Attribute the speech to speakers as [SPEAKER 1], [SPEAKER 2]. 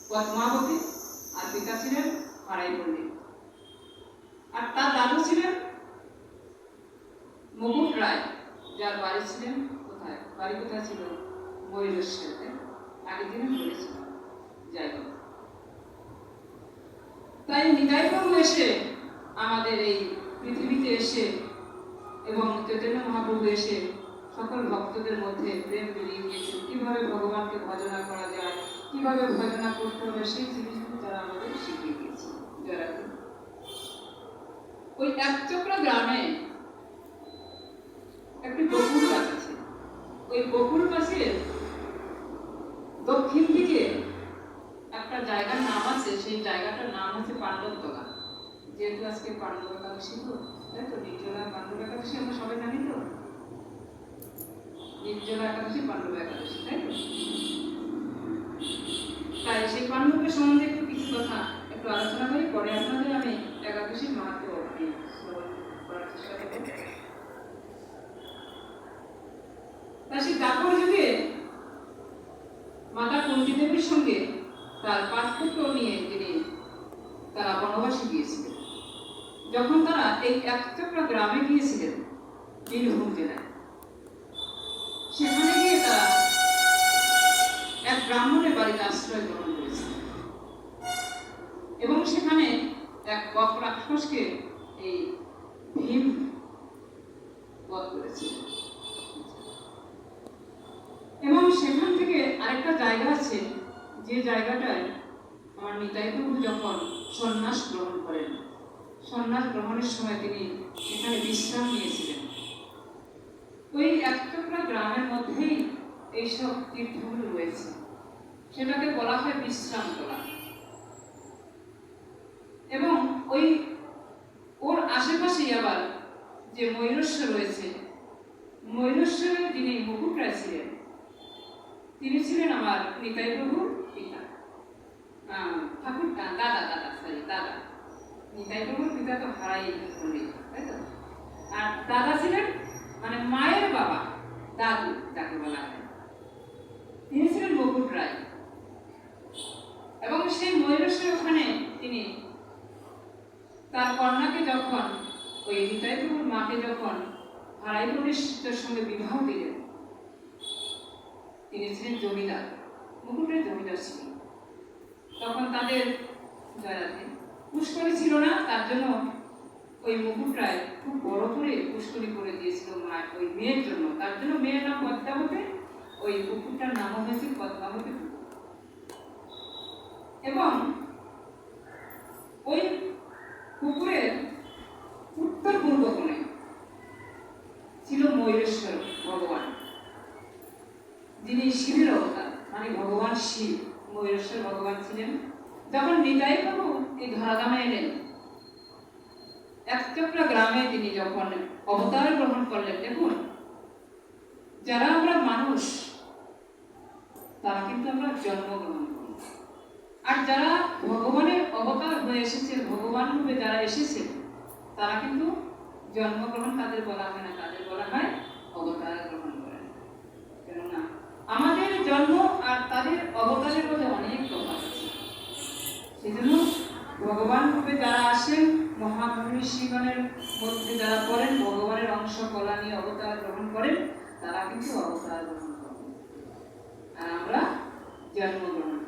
[SPEAKER 1] পদ্মাবতী, আর পিতা ছিলেন হারাই পণ্ডিত। আর তার দাদু ছিলেন মুকুট রায়, যার বাড়ি ছিলেন কোথায়, বাড়ি কোথায় ছিল, ময়ূরেশ্বরে। আগের দিনে বলেছিলাম। যাই হোক, তাই নিতাই প্রভু এসে আমাদের এই পৃথিবীতে এসে এবং চৈতন্য মহাপ্রভু এসে সকল ভক্তদের মধ্যে প্রেম বেরিয়ে গিয়েছেন। কিভাবে ভগবানকে ভজনা করা যায়, কিভাবে ভজনা করতে হবে, সেই জিনিসগুলো তারা আমাদের শিখিয়ে দিয়েছে। যারা ওই একচক্রা গ্রামে একটি বকুল গাছ আছে। ওই বকুল গাছের দক্ষিণ দিকে একটা জায়গার নাম আছে, সেই জায়গাটার নাম হচ্ছে পাণ্ডবতলা। যেহেতু আজকে পাণ্ডব একাদশী, তো তাই তো নির্জলা পাণ্ডব একাদশী আমরা সবাই জানি তো, নির্জলা একাদশী পাণ্ডব একাদশী, তাই তো? তাই সেই পাণ্ডবের সম্বন্ধে একটু কিছু কথা একটু আলোচনা করি, পরে আপনাদের আমি একাদশীর মাহাত্ম্য করার চেষ্টা করব। তাই সেই দ্বাপর যুগে মাতা কুন্তী দেবীর সঙ্গে তার 5 পুত্র নিয়ে তিনি তারা বনবাসে গিয়েছিলেন। যখন তারা এই একচক্রা গ্রামে গিয়েছিলেন বীরভূম জেলায়, সেখানে গিয়ে তারা এক ব্রাহ্মণের বাড়িতে আশ্রয় গ্রহণ করেছিলেন এবং সেখানে এক বক রাক্ষসকে এই ভীম বধ করেছিলেন। এবং সেখান থেকে আরেকটা জায়গা আছে, যে জায়গাটায় আমার নিতাই প্রভু যখন সন্ন্যাস গ্রহণ করেন, সন্ন্যাস গ্রহণের সময় তিনি এখানে বিশ্রাম নিয়েছিলেন। ওই একচক্রা গ্রামের মধ্যেই এইসব তীর্থগুলো রয়েছে, সেটাকে বলা হয় বিশ্রাম তোলা। এবং ওই ওর আশেপাশেই আবার যে ময়ূরেশ্বর রয়েছে, ময়ূরেশ্বরে যিনি মুকুট রায় ছিলেন, তিনি ছিলেন আমার নিতাই প্রভুর পিতা, ঠাকুর দাদা। নিতাই প্রভুর পিতা তো হারাই পণ্ডিত, তাই তো? আর দাদা ছিলেন মানে মায়ের বাবা, দাদু যাকে বলা হয়, তিনি ছিলেন মুকুট রায়। এবং সেই ময়ূরেশ্বর ওখানে তিনি তার কন্যাকে যখন ওই নিতাই প্রভুর মাকে যখন হারাই পণ্ডিতের সঙ্গে বিবাহ দিলেন, তিনি ছিলেন জমিদার, মুকুটের জমিদার ছিলেন। তখন তাদের পুষ্করী ছিল না, তার জন্য ওই মুকুট রায় খুব বড় করে পুষ্করী করে দিয়েছিল ওই মেয়ের জন্য। তার জন্য মেয়ের নাম পদ্মাবতী, ওই পুকুরটার নাম হয়েছে পদ্মাবতী পুকুর। এবং ওই পুকুরের উত্তর পূর্ব কোণে ছিল ময়ূরেশ্বর ভগবান, যিনি শিবের অবতার, মানে ভগবান শিব ময়ূরেশ্বর ভগবান ছিলেন। যখন নিতাই প্রভু এই ধরাধামে এলেন, একচক্রা গ্রামে তিনি যখন অবতার গ্রহণ করলেন, দেখুন যারা আমরা মানুষ তারা কিন্তু আমরা জন্মগ্রহণ করি, আর যারা ভগবানের অবতার হয়ে এসেছে, ভগবান রূপে যারা এসেছে, তারা কিন্তু জন্মগ্রহণ তাদের বলা হয় না, তাদের বলা হয় অবতার গ্রহণ করেন। কেননা আমাদের জন্ম আর তাদের অবতারের মধ্যে অনেক তফাৎ আছে। সেজন্য ভগবান রূপে যারা আসেন, মহামনীষীগণের মধ্যে যারা পড়েন, ভগবানের অংশ কলা নিয়ে অবতার গ্রহণ করেন, তারা কিন্তু অবতার গ্রহণ করেন, আর আমরা জন্মগ্রহণ